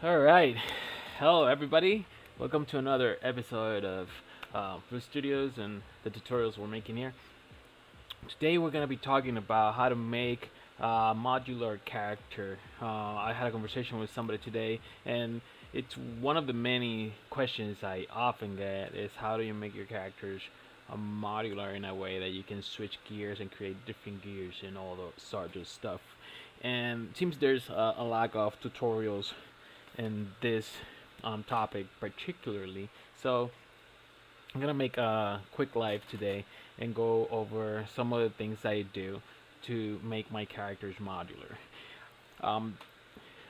All right, hello everybody. Welcome to another episode of Blue Studios and the tutorials we're making here. Today we're gonna be talking about how to make a modular character. I had a conversation with somebody today, and it's one of the many questions I often get is how do you make your characters modular in a way that you can switch gears and create different gears and all the sort of stuff. And it seems there's a lack of tutorials in this topic particularly. So I'm gonna make a quick live today and go over some of the things I do to make my characters modular. Um,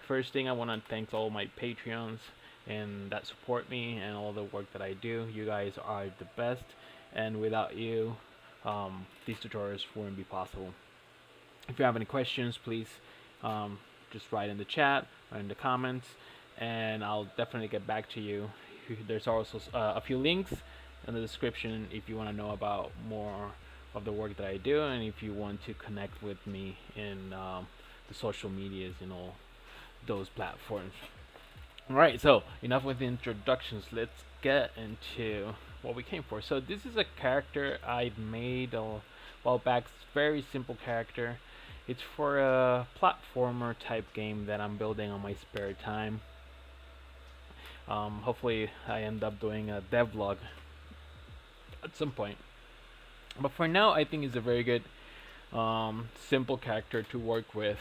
First thing, I want to thank all my Patreons and that support me and all the work that I do. You guys are the best, and without you, these tutorials wouldn't be possible. If you have any questions, please just write in the chat or in the comments, and I'll definitely get back to you. There's also a few links in the description if you want to know about more of the work that I do, and if you want to connect with me in the social medias and all those platforms. Alright, so enough with the introductions. Let's get into what we came for. So this is a character I made a while back. It's a very simple character. It's for a platformer type game that I'm building on my spare time. Hopefully I end up doing a devlog at some point. But for now, I think it's a very good simple character to work with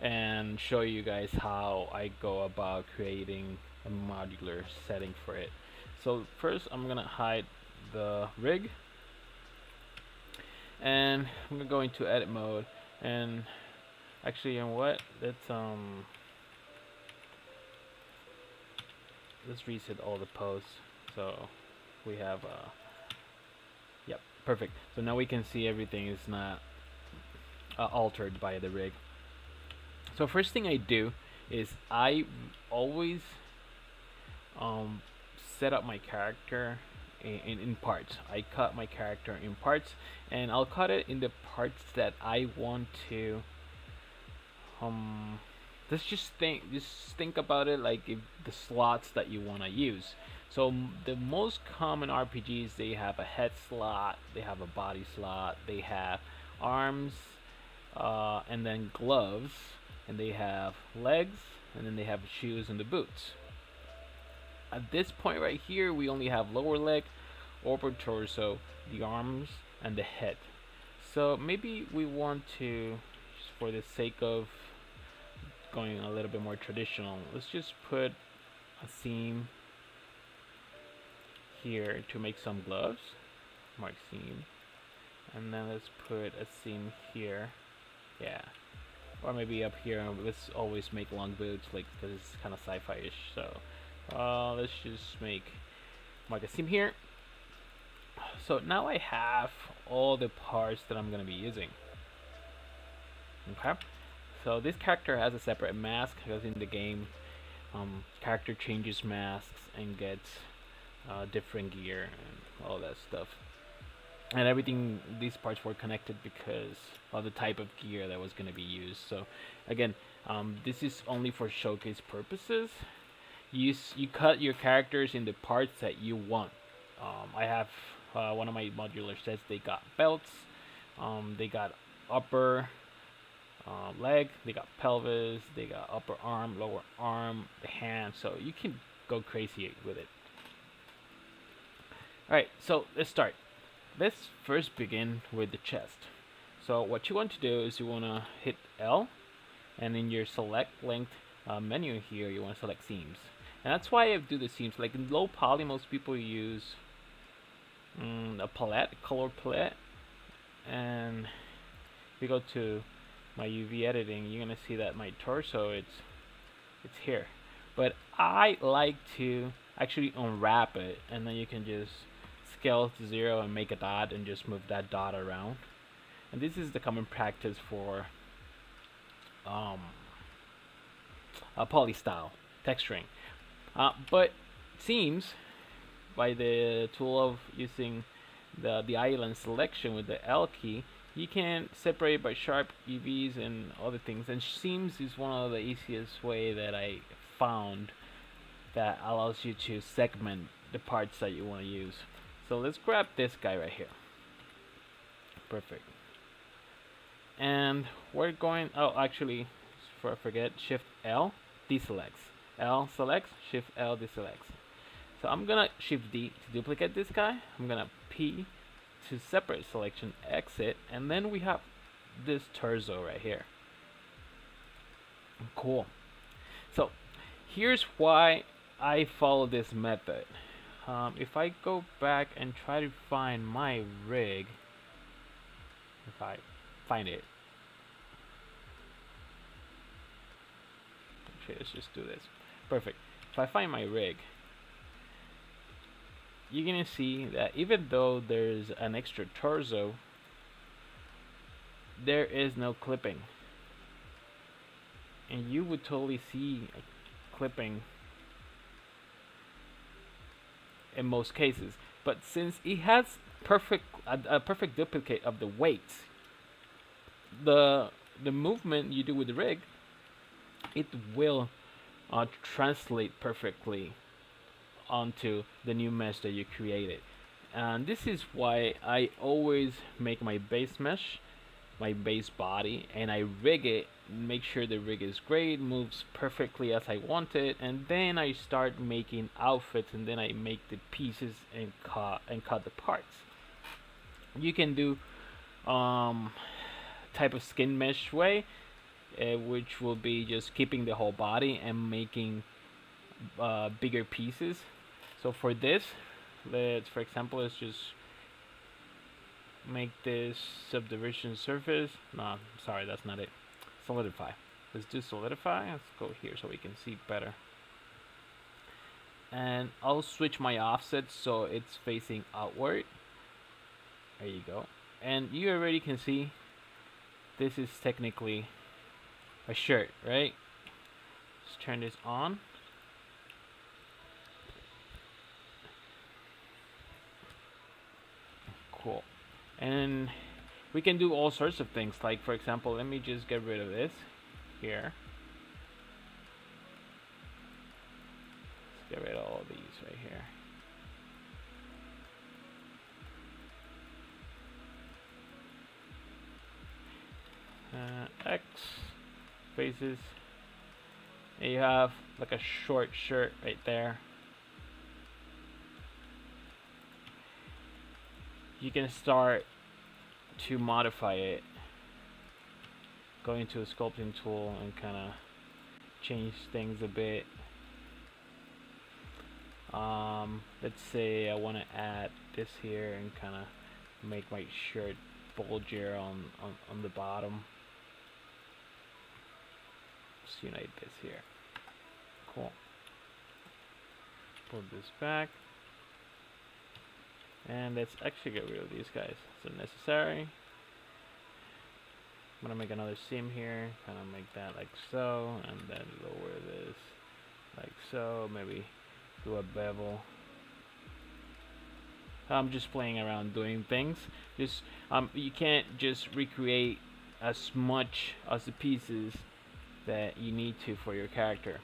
and show you guys how I go about creating a modular setting for it. So first I'm gonna hide the rig, and I'm gonna go into edit mode, and actually, you know what, let's reset all the posts so we have yep, perfect. So now we can see everything is not altered by the rig. So first thing I do is I always set up my character in parts. I cut my character in parts, and I'll cut it in the parts that I want to let's just think about it like if the slots that you want to use. So the most common RPGs, they have a head slot, they have a body slot, they have arms, and then gloves, and they have legs, and then they have shoes and the boots. At this point right here, we only have lower leg, upper torso, the arms, and the head. So maybe we want to, just for the sake of going a little bit more traditional, let's just put a seam here to make some gloves. Mark seam. And then let's put a seam here. Yeah. Or maybe up here. Let's always make long boots, like, because it's kind of sci-fi-ish. So let's just mark a seam here. So now I have all the parts that I'm gonna be using. Okay. So this character has a separate mask because in the game, character changes masks and gets different gear and all that stuff. And everything, these parts were connected because of the type of gear that was going to be used. So again, this is only for showcase purposes. You cut your characters in the parts that you want. I have one of my modular sets. They got belts, they got upper leg, they got pelvis, they got upper arm, lower arm, the hand. So you can go crazy with it. Alright, so let's start. Let's first begin with the chest. So what you want to do is you want to hit L, and in your select length menu here, you want to select seams. And that's why I do the seams. Like in low poly, most people use a color palette. And if you go to my UV editing, you're gonna see that my torso, it's here. But I like to actually unwrap it, and then you can just scale to 0 and make a dot and just move that dot around. And this is the common practice for a poly style texturing. But seams, by the tool of using the island selection with the L key, you can separate by sharp UVs and other things. And seams is one of the easiest way that I found that allows you to segment the parts that you want to use. So let's grab this guy right here. Perfect. And we're going, oh, actually, before I forget, Shift L, deselects. L selects, Shift L deselects. So I'm gonna Shift D to duplicate this guy. I'm gonna P to separate selection, exit, and then we have this torso right here. Cool. So here's why I follow this method. If I go back and try to find my rig, if I find it, actually let's just do this. Perfect. If I find my rig, you're gonna see that even though there's an extra torso, there is no clipping, and you would totally see a clipping in most cases. But since it has a perfect duplicate of the weights, the movement you do with the rig, it will translate perfectly onto the new mesh that you created. And this is why I always make my base mesh, my base body, and I rig it, make sure the rig is great, moves perfectly as I want it, and then I start making outfits, and then I make the pieces and cut the parts. You can do type of skin mesh way, which will be just keeping the whole body and making bigger pieces. So for this, for example, let's just make this subdivision surface. No, sorry, that's not it. Solidify. Let's do solidify. Let's go here so we can see better. And I'll switch my offset so it's facing outward. There you go. And you already can see this is technically a shirt, right? Let's turn this on. Cool. And we can do all sorts of things, like for example, let me just get rid of this here. Let's get rid of all these right here. X faces, and you have like a short shirt right there. You can start to modify it, go into a sculpting tool and kind of change things a bit. Let's say I want to add this here and kind of make my shirt bulgier on the bottom. Let's unite this here. Cool. Pull this back. And let's actually get rid of these guys. It's unnecessary. I'm gonna make another seam here, kind of make that like so, and then lower this like so. Maybe do a bevel. I'm just playing around doing things. Just you can't just recreate as much as the pieces that you need to for your character.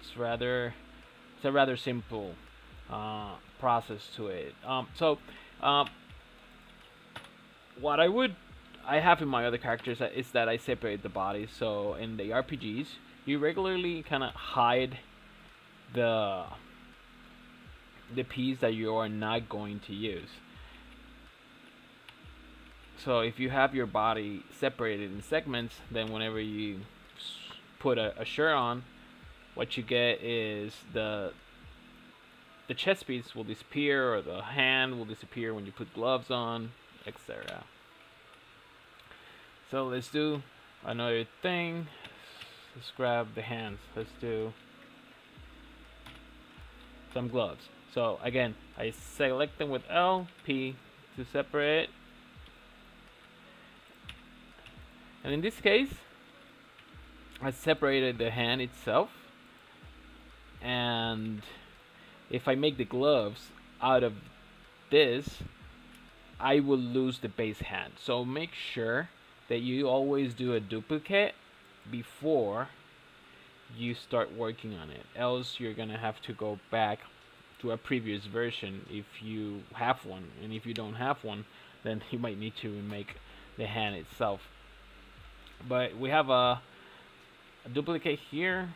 It's a rather simple process to it. What I have in my other characters is that I separate the bodies. So in the RPGs, you regularly kind of hide the piece that you are not going to use. So if you have your body separated in segments, then whenever you put a shirt on, what you get is the chest piece will disappear, or the hand will disappear when you put gloves on, etc. So let's do another thing. Let's grab the hands. Let's do some gloves. So again, I select them with L, P to separate. And in this case, I separated the hand itself. And if I make the gloves out of this, I will lose the base hand. So make sure that you always do a duplicate before you start working on it. Else you're gonna have to go back to a previous version if you have one, and if you don't have one, then you might need to remake the hand itself. But we have a duplicate here.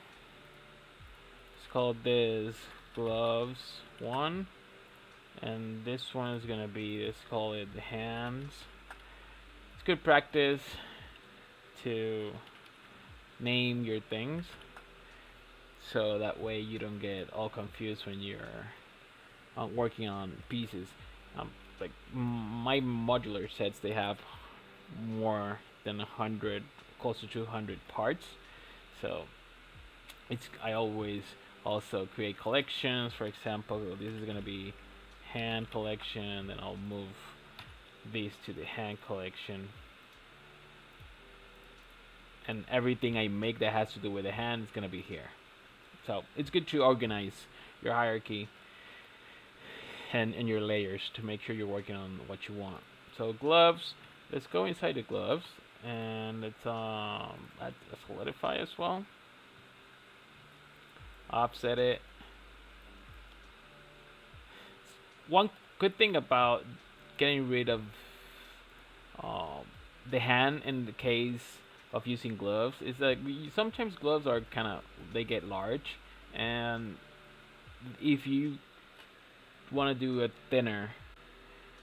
Let's call this gloves 1, and this one is gonna be, let's call it the hands. It's good practice to name your things, so that way you don't get all confused when you're working on pieces. Like my modular sets, they have more than 100, close to 200 parts. So I always also create collections. For example, this is gonna be hand collection, then I'll move these to the hand collection, and everything I make that has to do with the hand is gonna be here. So it's good to organize your hierarchy and your layers to make sure you're working on what you want. So gloves, let's go inside the gloves, and let's add a solidify as well. Offset it. One good thing about getting rid of the hand in the case of using gloves is that sometimes gloves are they get large, and if you want to do a thinner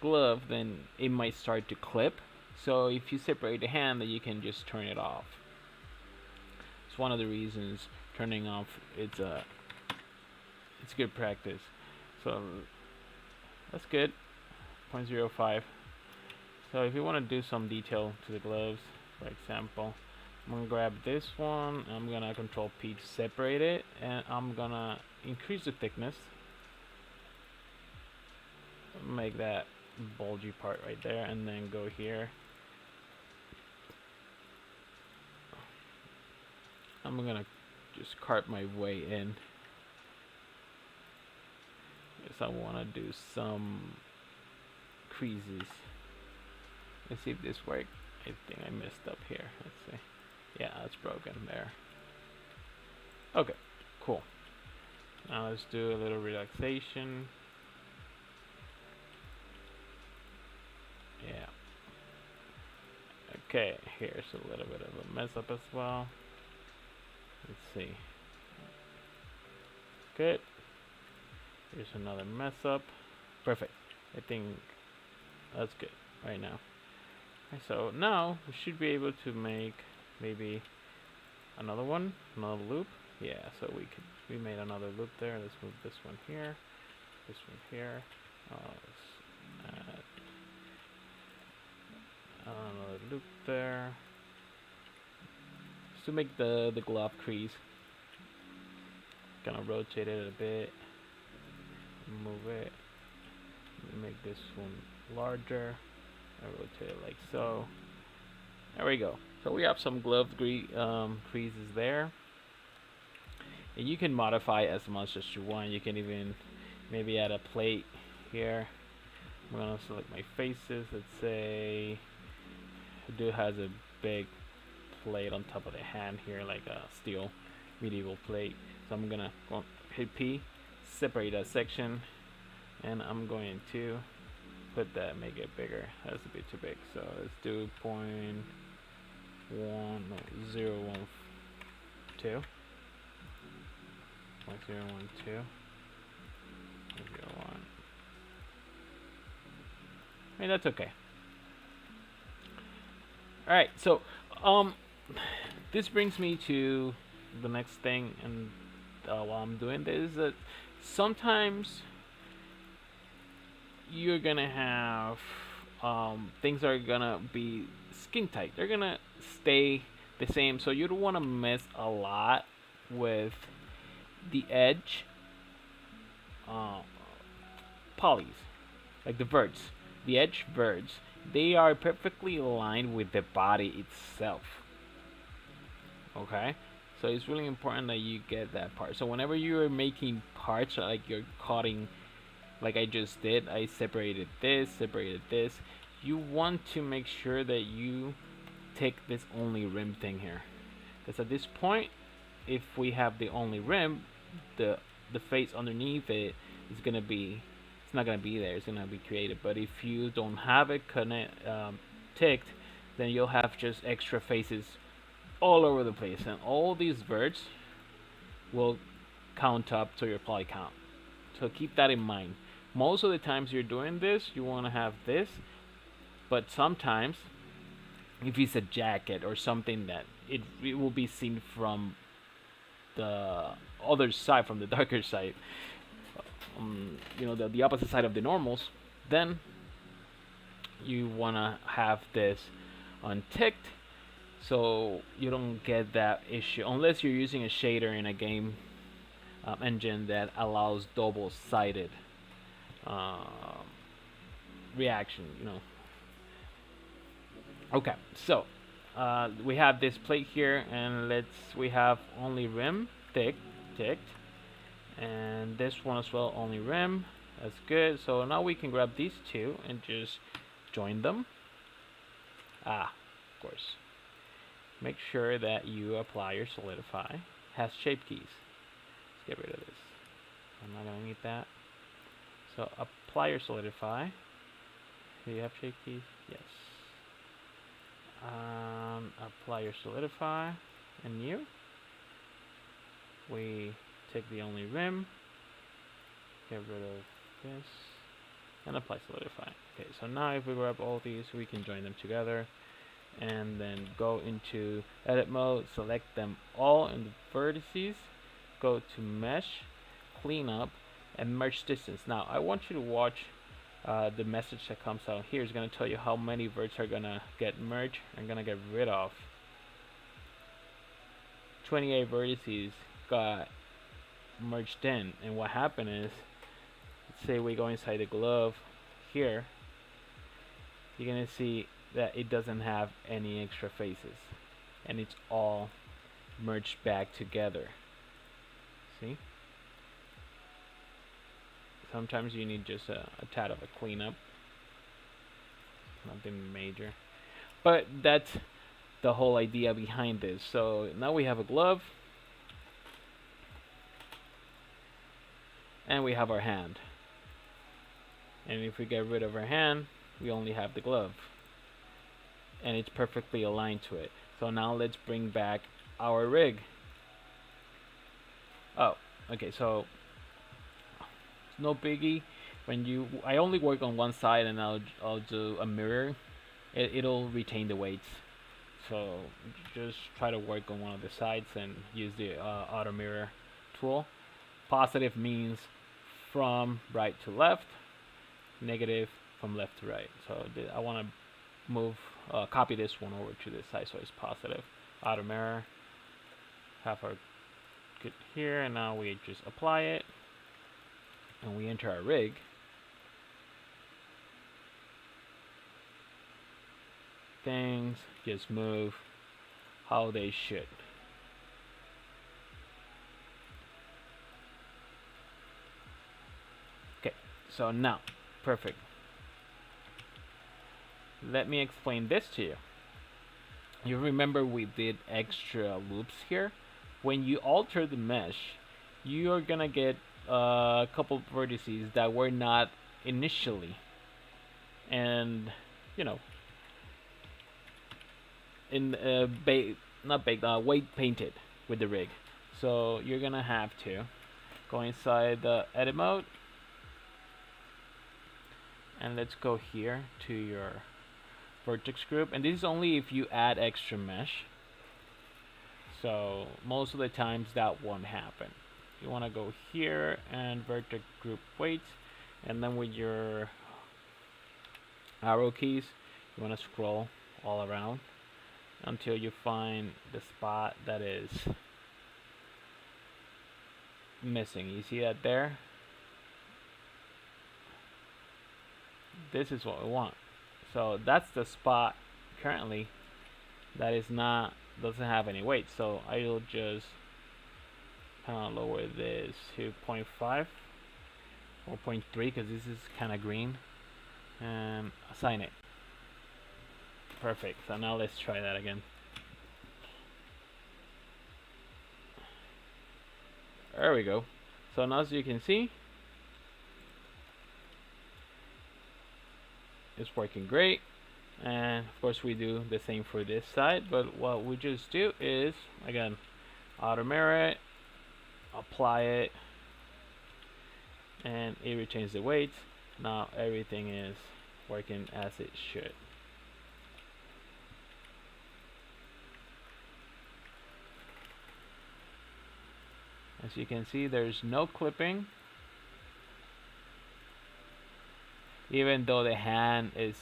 glove, then it might start to clip. So if you separate the hand, then you can just turn it off. It's one of the reasons turning off it's good practice. So that's good. 0.05. So if you want to do some detail to the gloves, for example, I'm gonna grab this one, I'm gonna Control P to separate it, and I'm gonna increase the thickness, make that bulgy part right there, and then go here. I'm gonna just carve my way in, because I want to do some creases. Let's see if this works. I think I messed up here. Let's see. Yeah, it's broken there. Okay, cool. Now let's do a little relaxation. Yeah. Okay, here's a little bit of a mess up as well. Let's see. Good. Here's another mess up. Perfect. I think that's good right now. Okay, so now we should be able to make maybe another loop. Yeah, so we made another loop there. Let's move this one here, this one here. Let's add another loop there, just to make the glove crease. Gonna rotate it a bit, move it, make this one larger, and rotate it like so. There we go. So we have some glove creases there, and you can modify as much as you want. You can even maybe add a plate here. I'm gonna select my faces. Let's say the dude has a big plate on top of the hand here, like a steel medieval plate. So I'm gonna hit P, separate that section, and I'm going to put that, make it bigger. That's a bit too big. So let's do 0.12. 0.012. 0.01. I mean, that's okay. Alright, so this brings me to the next thing, and while I'm doing this, that sometimes you're gonna have things are gonna be skin tight. They're gonna stay the same, so you don't want to mess a lot with the edge polys, like the verts. The edge verts, they are perfectly aligned with the body itself. Okay, so it's really important that you get that part. So whenever you're making parts, like you're cutting, like I just did, I separated this, you want to make sure that you take this only rim thing here, because at this point if we have the only rim, the face underneath it is gonna be, it's not gonna be there. It's gonna be created. But if you don't have it ticked, then you'll have just extra faces all over the place, and all these verts will count up to your poly count. So keep that in mind. Most of the times you're doing this, you want to have this, but sometimes if it's a jacket or something that it will be seen from the other side, from the darker side, the opposite side of the normals, then you want to have this unticked so you don't get that issue, unless you're using a shader in a game engine that allows double-sided reaction, Okay, so we have this plate here, and we have only rim ticked, and this one as well, only rim. That's good. So now we can grab these two and just join them. Of course. Make sure that you apply your solidify. Has shape keys. Let's get rid of this. I'm not gonna need that. So apply your solidify. Do you have shape keys? Yes. Apply your solidify, and new. We take the only rim, get rid of this, and apply solidify. Okay, so now if we grab all these, we can join them together, and then go into edit mode, select them all in the vertices, go to mesh, clean up, and merge distance. Now I want you to watch the message that comes out here. Is going to tell you how many verts are going to get merged and going to get rid of. 28 vertices got merged in, and what happened is, let's say we go inside the glove here, you're going to see that it doesn't have any extra faces, and it's all merged back together. See? Sometimes you need just a tad of a cleanup. Nothing major. But that's the whole idea behind this. So now we have a glove. And we have our hand. And if we get rid of our hand, we only have the glove. And it's perfectly aligned to it. So now let's bring back our rig. Oh, okay, so no biggie. I only work on one side, and I'll do a mirror. It'll retain the weights. So just try to work on one of the sides and use the auto mirror tool. Positive means from right to left. Negative from left to right. So I want to copy this one over to this side so it's positive. Auto mirror. Have our good here, and now we just apply it. And we enter our rig. Things just move how they should. Okay, so now, perfect. Let me explain this to you. You remember we did extra loops here? When you alter the mesh, you are gonna get a couple of vertices that were not initially, and weight painted with the rig. So you're gonna have to go inside the edit mode, and let's go here to your vertex group, and this is only if you add extra mesh. So most of the times that won't happen. You want to go here and vertex group weights, and then with your arrow keys you want to scroll all around until you find the spot that is missing. You see that there? This is what we want. So that's the spot currently that doesn't have any weight. So I'll just kind of lower this to 0.5 or 0.3 because this is kind of green, and assign it. Perfect. So now let's try that again. There we go. So now, as you can see, it's working great. And of course we do the same for this side, but what we just do is, again, auto mirror it, apply it, and it retains the weights. Now everything is working as it should. As you can see, there's no clipping, even though the hand is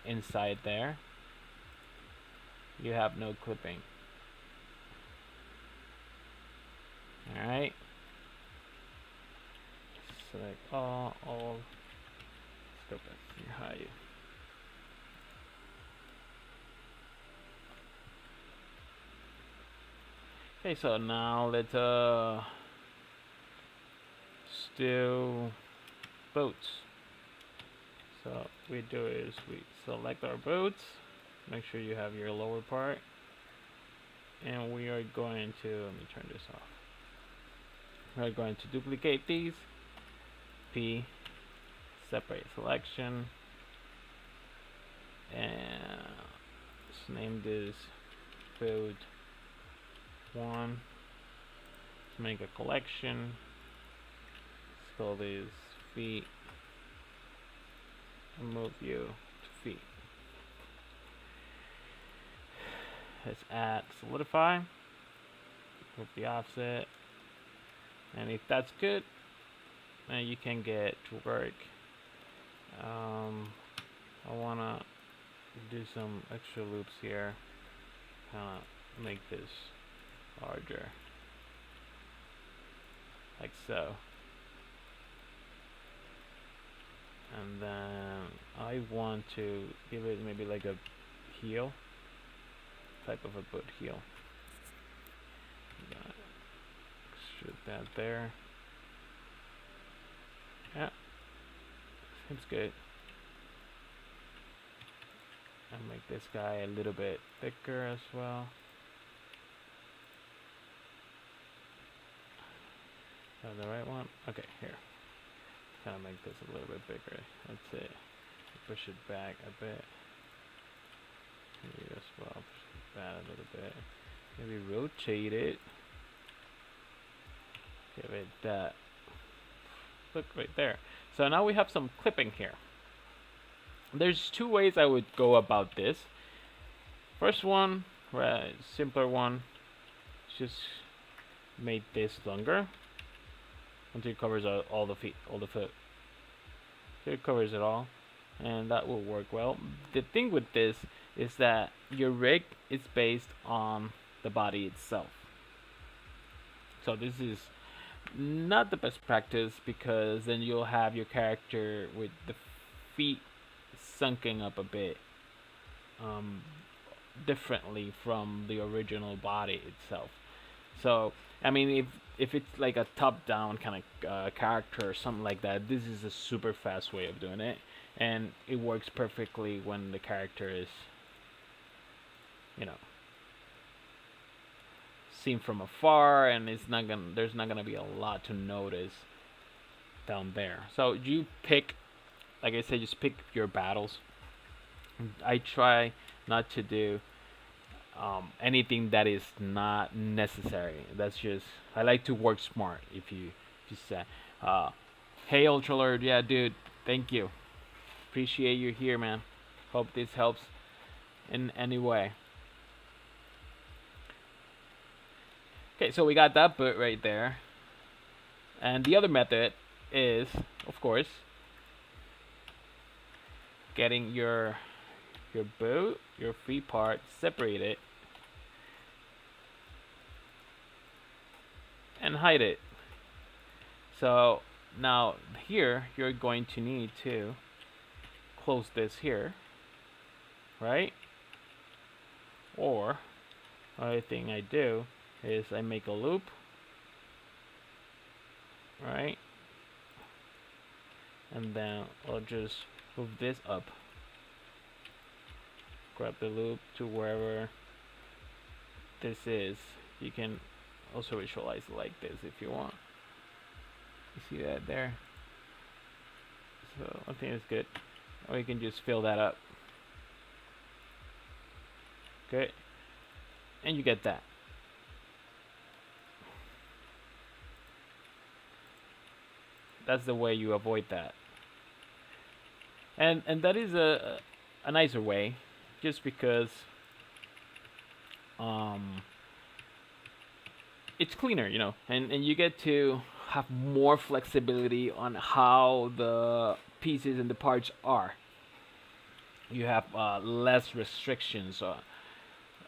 inside there. You have no clipping. Alright. Select all Sculpting. Hide. Okay, so now let's still boats. So what we do is we select our boats, make sure you have your lower part, and we are going to, let me turn this off. We're going to duplicate these, P, separate selection, and let's name this boat 1. Let's make a collection. Let's call this feet, and move you to feet. Let's add solidify, move the offset, and if that's good, then you can get to work. I wanna do some extra loops here, kinda make this larger, like so. And then I want to give it maybe like a heel, type of a boat heel. Shoot that there. Yeah, seems good. And make this guy a little bit thicker as well. Is that the right one? Okay, here. Kind of make this a little bit bigger. That's it. Push it back a bit. Maybe as well. Push it back a little bit. Maybe rotate it. Give it that. Look right there. So now we have some clipping here. There's two ways I would go about this. First one, simpler one, just make this longer until it covers all the foot. So it covers it all, and that will work well. The thing with this is that your rig is based on the body itself. So this is not the best practice, because then you'll have your character with the feet sunken up a bit differently from the original body itself. So I mean, if it's like a top-down kind of character or something like that, this is a super fast way of doing it, and it works perfectly when the character is, you know, seen from afar, and there's not gonna be a lot to notice down there. So you pick, like I said, just pick your battles. I try not to do anything that is not necessary. That's just, I like to work smart. If you say, hey Ultralord, yeah dude, thank you, appreciate you here, man, hope this helps in any way. Okay, so we got that boot right there, and the other method is, of course, getting your boot, your feet part separated, and hide it. So now here you're going to need to close this here, right? Or other thing I do is I make a loop, right? And then I'll just move this up, grab the loop to wherever this is. You can also visualize it like this if you want. You see that there? So I think it's good. Or you can just fill that up. Okay. And you get that. That's the way you avoid that. And that is a nicer way, just because it's cleaner, you know, and you get to have more flexibility on how the pieces and the parts are. You have less restrictions.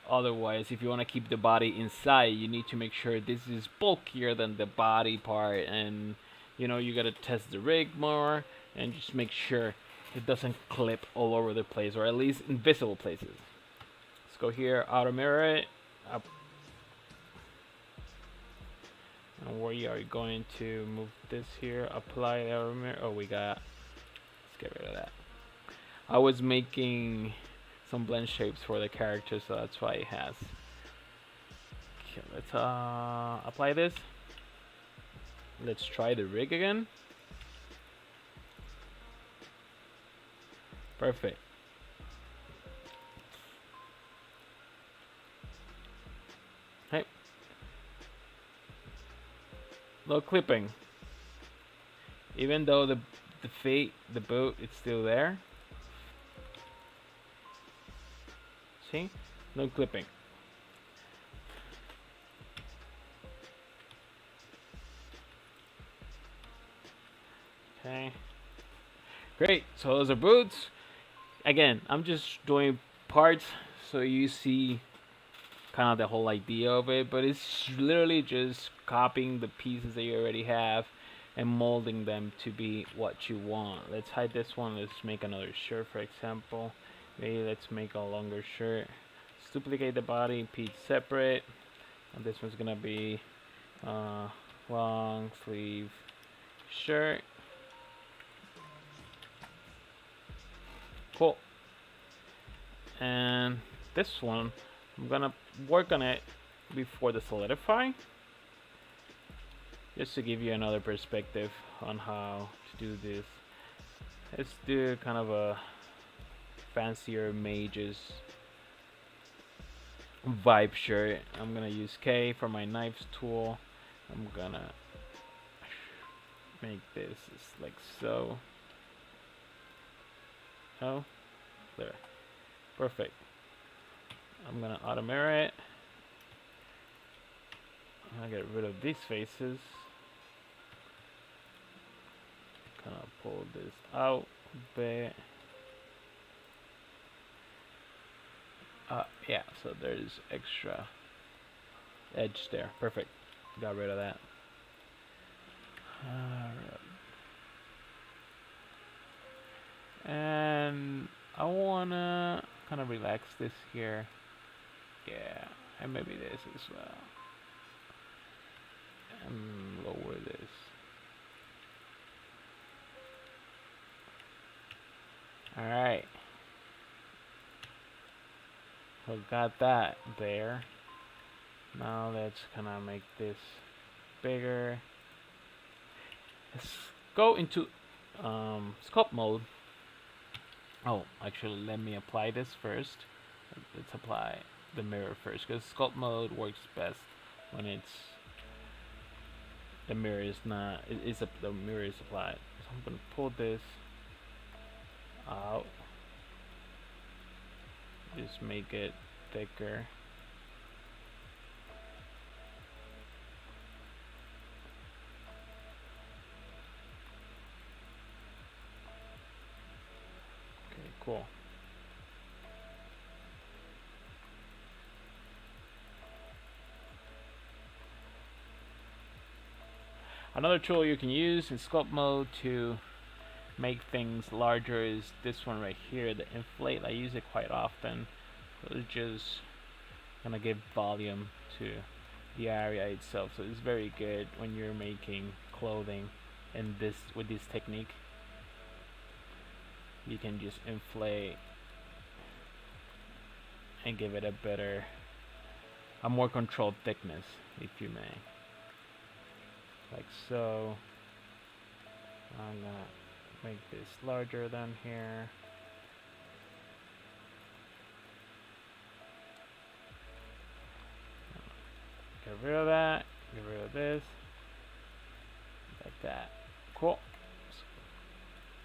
Otherwise, if you want to keep the body inside, you need to make sure this is bulkier than the body part, and you know, you gotta test the rig more and just make sure it doesn't clip all over the place, or at least in visible places. Let's go here, auto mirror it up. And we are going to move this here, apply the auto mirror. Oh, we got, let's get rid of that. I was making some blend shapes for the character, so that's why it has. Okay, let's apply this. Let's try the rig again. Perfect. Hey. No clipping. Even though the feet, the boot, it's still there. See? No clipping. Okay. Great. So those are boots. Again, I'm just doing parts so you see kind of the whole idea of it, but it's literally just copying the pieces that you already have and molding them to be what you want. Let's hide this one. Let's make another shirt, for example. Maybe let's make a longer shirt. Let's duplicate the body, piece separate. And this one's gonna be long sleeve shirt. Cool. And this one, I'm gonna work on it before the solidify, just to give you another perspective on how to do this. Let's do kind of a fancier mages vibe shirt. I'm gonna use K for my knives tool. I'm gonna make this like so. Oh, there. Perfect. I'm gonna auto mirror it. I'm gonna get rid of these faces. Kind of pull this out a bit. Yeah, so there's extra edge there. Perfect. Got rid of that. Alright. And I wanna kind of relax this here. Yeah, and maybe this as well. And lower this. Alright. So got that there. Now let's kind of make this bigger. Let's go into sculpt mode. Oh, actually, let me apply this first. Let's apply the mirror first, because sculpt mode works best when it's the mirror is not. The mirror is applied. So I'm gonna pull this out. Just make it thicker. Okay, cool. Another tool you can use in sculpt mode to make things larger is this one right here, the inflate. I use it quite often. So it's just gonna give volume to the area itself. So it's very good when you're making clothing and with this technique. You can just inflate and give it a better a more controlled thickness, if you may, like so. I'm gonna make this larger than here. Get rid of that, get rid of this, like that. Cool.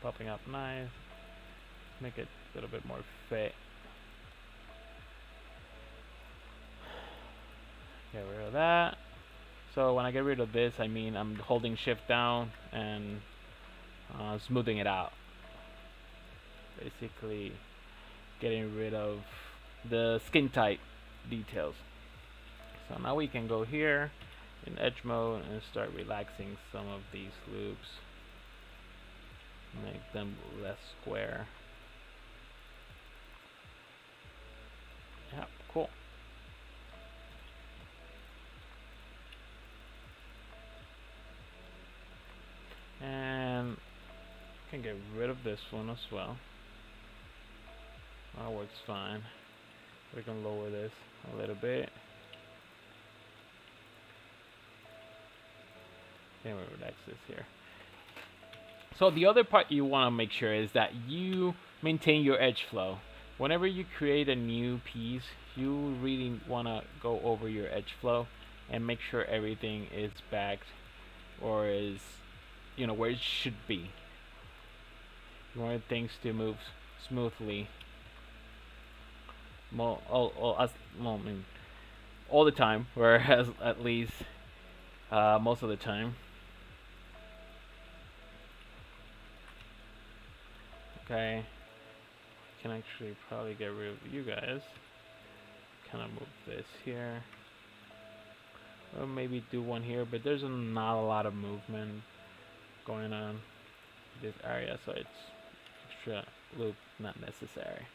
Popping up nice. Make it a little bit more fit. Get rid of that. So when I get rid of this, I mean I'm holding shift down and smoothing it out. Basically getting rid of the skin tight details. So now we can go here in edge mode and start relaxing some of these loops. Make them less square. Yeah, cool. And can get rid of this one as well. That works fine. We can lower this a little bit. Then we relax this here. So the other part you want to make sure is that you maintain your edge flow. Whenever you create a new piece, you really want to go over your edge flow and make sure everything is backed or is, you know, where it should be. You want things to move smoothly. All the time, whereas at least most of the time. Okay, can actually probably get rid of you guys. Kind of move this here, or maybe do one here, but there's not a lot of movement going on in this area, so it's extra loop not necessary.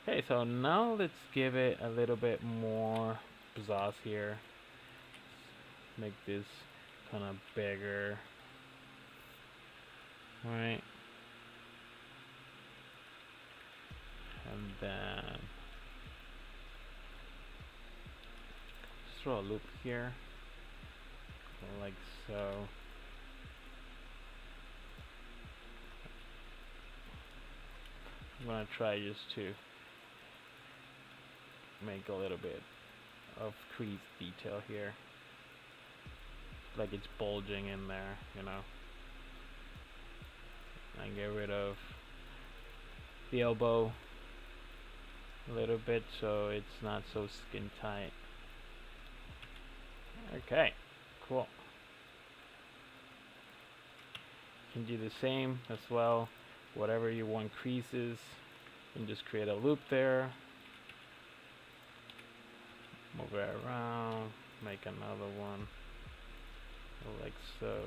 Okay, so now let's give it a little bit more pizzazz here. Make this kind of bigger. Alright. And then just throw a loop here. Like so. I'm gonna try just to make a little bit of crease detail here, like it's bulging in there, you know, and get rid of the elbow a little bit so it's not so skin tight. Okay, cool. You can do the same as well. Whatever you want creases, you can just create a loop there. Move it around, make another one, like so.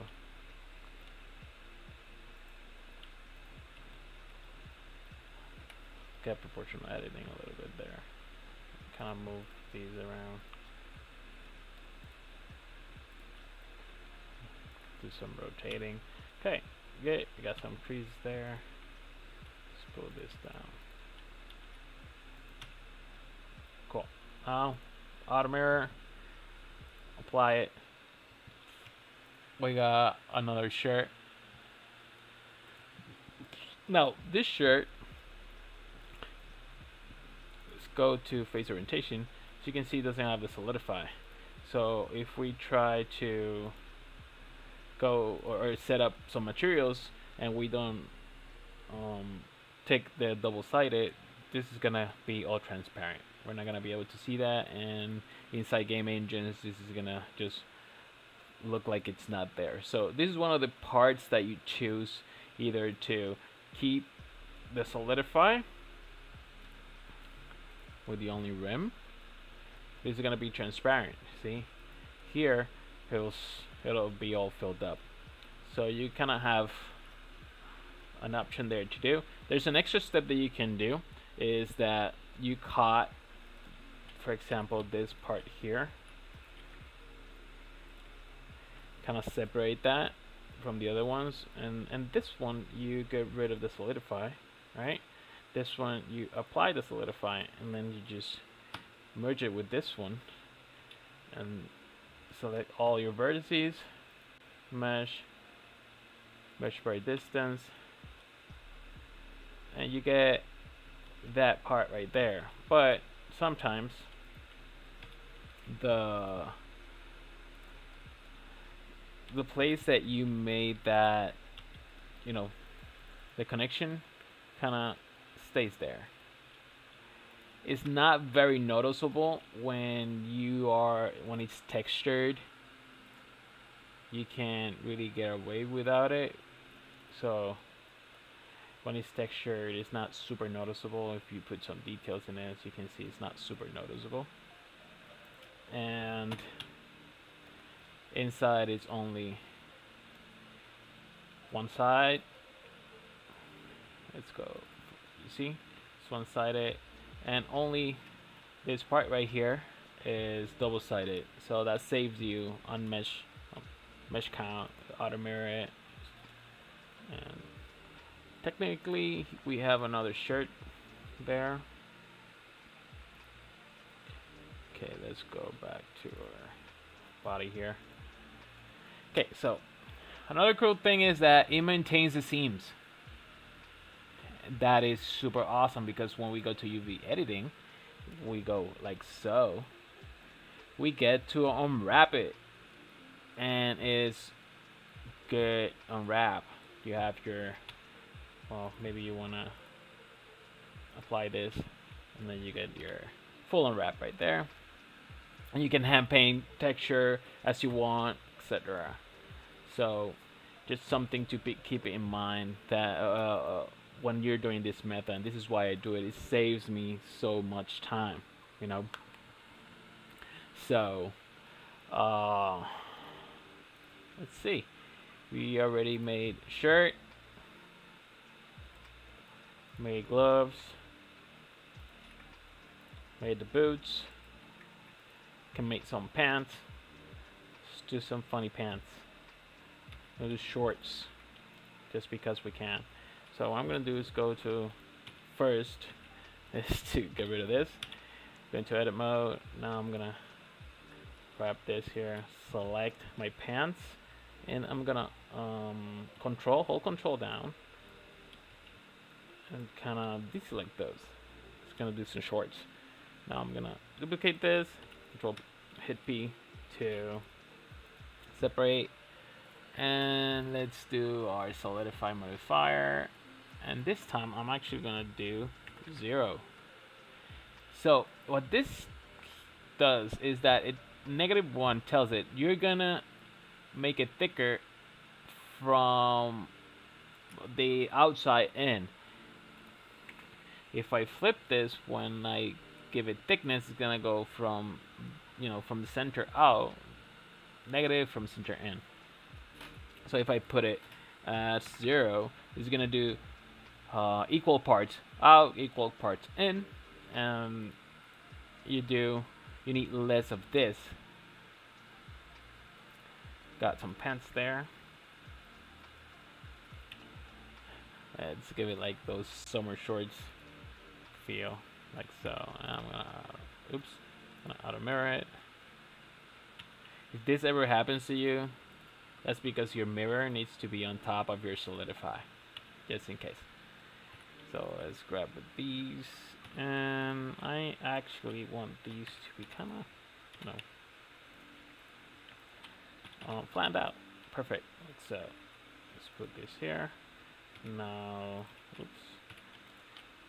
Get proportional editing a little bit there. Kind of move these around. Do some rotating. Okay, good. We got some creases there. Let's pull this down. Cool. Now, auto mirror. Apply it. We got another shirt. Now, this shirt, let's go to face orientation. As you can see, it doesn't have the solidify. So if we try to go or set up some materials and we don't take the double-sided, this is gonna be all transparent. We're not gonna be able to see that, and inside game engines this is gonna just look like it's not there. So this is one of the parts that you choose, either to keep the solidify with the only rim. This is gonna be transparent. See here, it'll be all filled up. So you kind of have an option there to do. There's an extra step that you can do, is that you cut, for example, this part here, kind of separate that from the other ones, and this one you get rid of the solidify, right? this one you apply the solidify, and then you just merge it with this one and select all your vertices, mesh by distance, and you get that part right there. But sometimes the place that you made that, you know, the connection kind of stays there. It's not very noticeable when it's textured. You can't really get away without it. So when it's textured, it's not super noticeable. If you put some details in it, as you can see, it's not super noticeable. And inside is only one side. Let's go. You see, it's one-sided, and only this part right here is double-sided. So that saves you on mesh count, auto mirror it, and technically we have another shirt there. Okay, let's go back to our body here. Okay, so another cool thing is that it maintains the seams. That is super awesome, because when we go to UV editing, we go like so, we get to unwrap it, and it's good unwrap. You have your, well, maybe you want to apply this, and then you get your full unwrap right there, and you can hand paint texture as you want, etc. So just something to keep in mind, that when you're doing this method, and this is why I do it, it saves me so much time, you know. So let's see, we already made shirt, made gloves, made the boots, can make some pants. Let's do some funny pants. We'll do shorts just because we can. So what I'm gonna do is go to first is to get rid of this. Go into edit mode. Now I'm gonna grab this here, select my pants, and I'm gonna hold control down, and kind of deselect those. It's gonna do some shorts. Now I'm gonna duplicate this, control hit P to separate, and let's do our solidify modifier, and this time I'm actually gonna do 0. So what this does is that -1 tells it you're gonna make it thicker from the outside in. If I flip this, when I give it thickness, it's gonna go from, from the center out, negative from center in. So if I put it at 0, it's gonna do equal parts out, equal parts in, and you need less of this. Got some pants there. Let's give it like those summer shorts feel, like so. I'm gonna auto mirror it. If this ever happens to you, that's because your mirror needs to be on top of your solidify, just in case. So let's grab these, and I actually want these to be kind of, planned out. Perfect. So let's put this here. Now,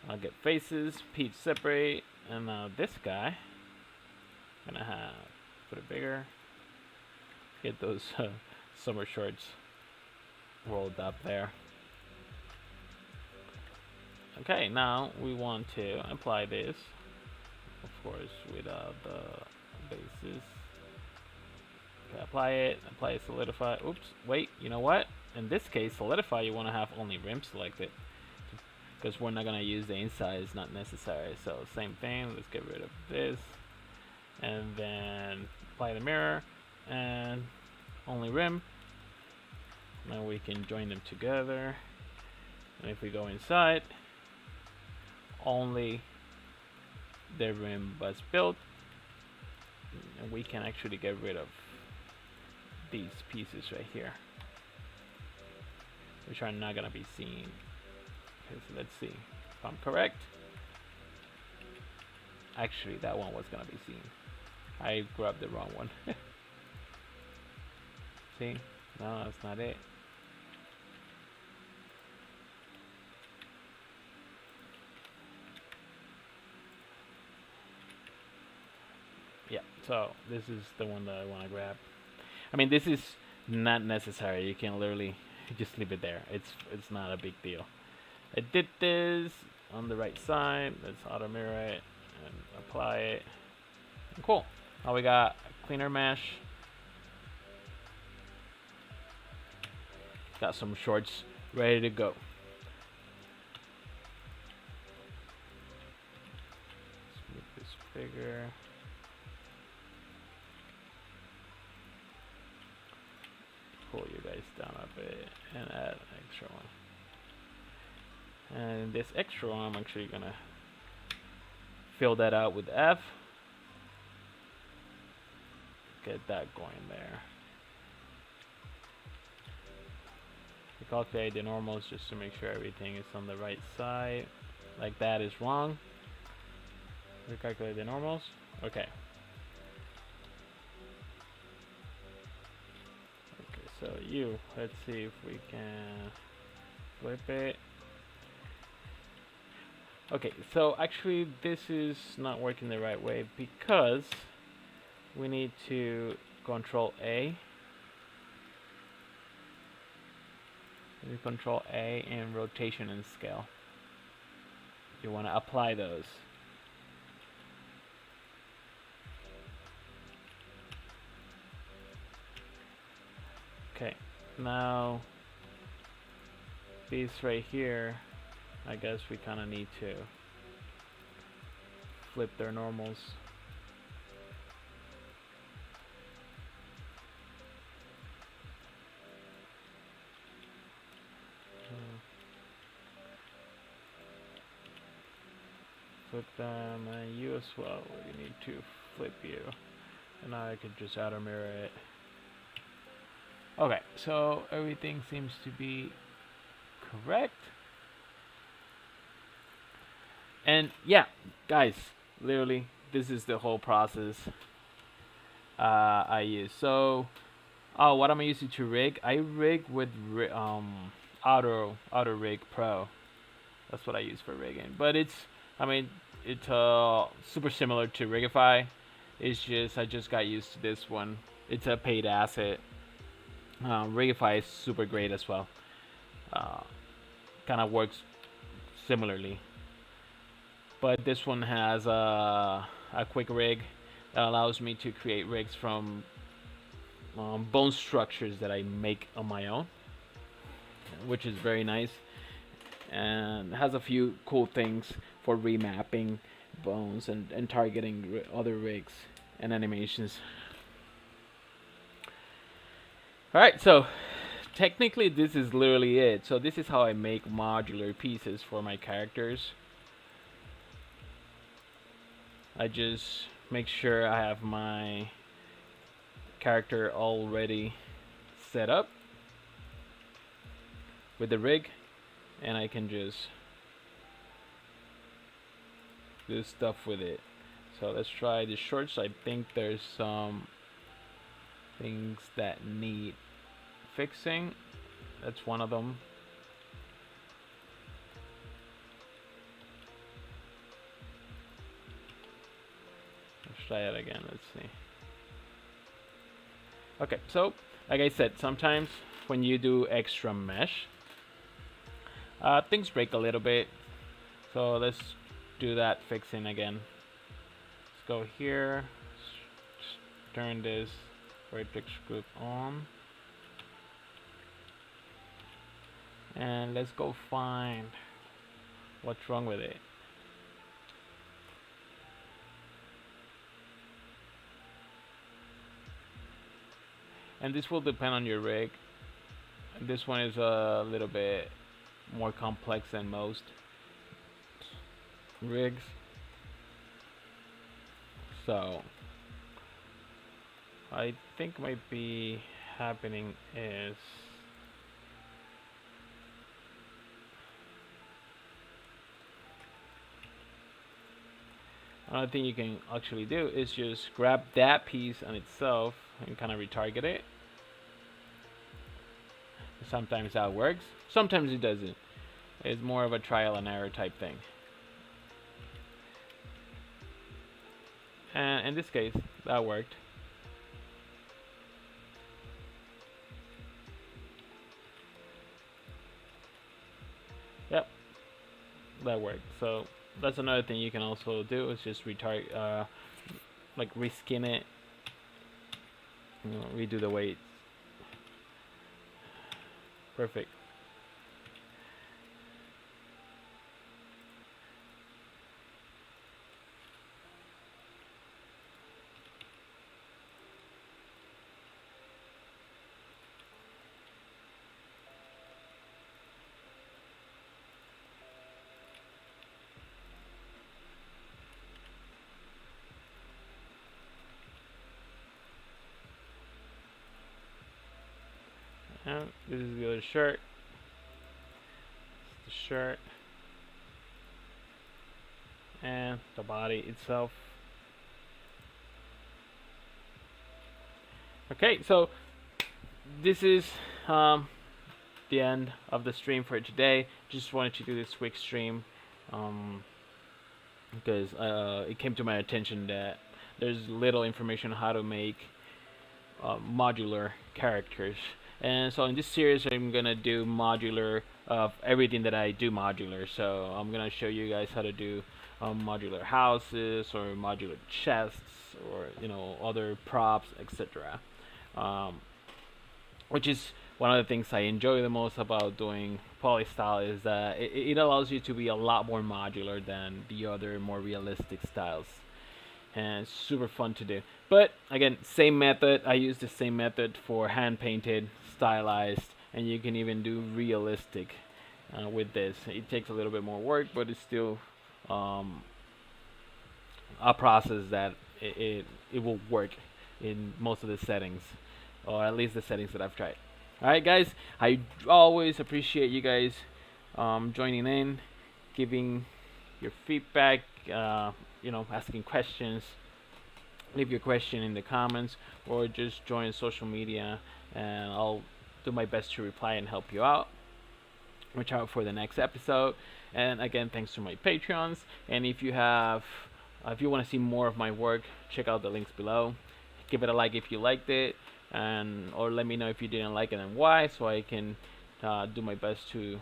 I'll get faces, peach separate, and now this guy, I'm gonna put it bigger. Get those summer shorts rolled up there. Okay, now we want to apply this, of course, without the bases. Okay, apply it, solidify. Oops, wait, you know what? In this case, solidify, you want to have only rim selected, because we're not going to use the inside, it's not necessary. So same thing, let's get rid of this, and then apply the mirror, and only rim. Now we can join them together, and if we go inside, only the rim was built, and we can actually get rid of these pieces right here, which are not gonna be seen. Okay, so let's see if I'm correct. Actually, that one was gonna be seen. I grabbed the wrong one. See? No, that's not it. Yeah, so this is the one that I want to grab. I mean, this is not necessary. You can literally just leave it there. It's not a big deal. I did this on the right side. Let's auto mirror it and apply it. Cool. Now we got a cleaner mesh. Got some shorts ready to go. Let's make this bigger. Pull you guys down a bit and add an extra one. And this extra one, I'm actually gonna fill that out with F. Get that going there. Calculate the normals just to make sure everything is on the right side. Like that is wrong. Recalculate the normals. Okay. Okay, so let's see if we can flip it. Okay, so actually this is not working the right way because we need to control A. We control A in rotation and scale. You want to apply those. Okay, now these right here, I guess we kind of need to flip their normals. Flip them, and you as well. We need to flip you. And now I could just auto mirror it. Okay, so everything seems to be correct. And yeah, guys, literally, this is the whole process I use. So, what am I using to rig? I rig with Auto Rig Pro. That's what I use for rigging. But it's super similar to Rigify. It's just I just got used to this one. It's a paid asset. Rigify is super great as well. Kind of works similarly, but this one has a quick rig that allows me to create rigs from bone structures that I make on my own, which is very nice, and has a few cool things for remapping bones and targeting other rigs and animations. Alright, so technically this is literally it. So this is how I make modular pieces for my characters. I just make sure I have my character already set up with the rig, and I can just do stuff with it. So let's try the shorts. I think there's some things that need fixing. That's one of them. Let's try it again. Let's see. Okay, so like I said, sometimes when you do extra mesh, things break a little bit. So let's do that fixing again. Let's go here, turn this vertex group on, and let's go find what's wrong with it. And this will depend on your rig. This one is a little bit more complex than most. rigs. So I think might be happening is another thing you can actually do is just grab that piece on itself and kind of retarget it. Sometimes that works, sometimes it doesn't. It's more of a trial and error type thing. And in this case, that worked. Yep, that worked. So that's another thing you can also do is just retarget, like reskin it, redo the weight. Perfect. And this is the other shirt. It's the shirt and the body itself. Okay, so this is the end of the stream for today. Just wanted to do this quick stream because it came to my attention that there's little information on how to make modular characters. And so in this series I'm gonna do modular of everything that I do modular. So I'm gonna show you guys how to do modular houses or modular chests or other props, etc. Which is one of the things I enjoy the most about doing polystyle is that it allows you to be a lot more modular than the other more realistic styles. And it's super fun to do. But again, same method. I use the same method for hand painted, stylized, and you can even do realistic with this. It takes a little bit more work, but it's still a process that it will work in most of the settings, or at least the settings that I've tried. Alright guys, I always appreciate you guys joining in, giving your feedback, asking questions. Leave your question in the comments or just join social media and I'll do my best to reply and help you out. Watch out for the next episode. And again, thanks to my Patreons. And if you want to see more of my work, check out the links below. Give it a like if you liked it, or let me know if you didn't like it and why, so I can do my best to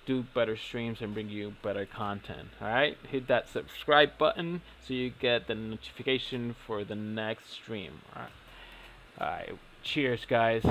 do better streams and bring you better content. Alright, hit that subscribe button so you get the notification for the next stream. Alright, cheers guys.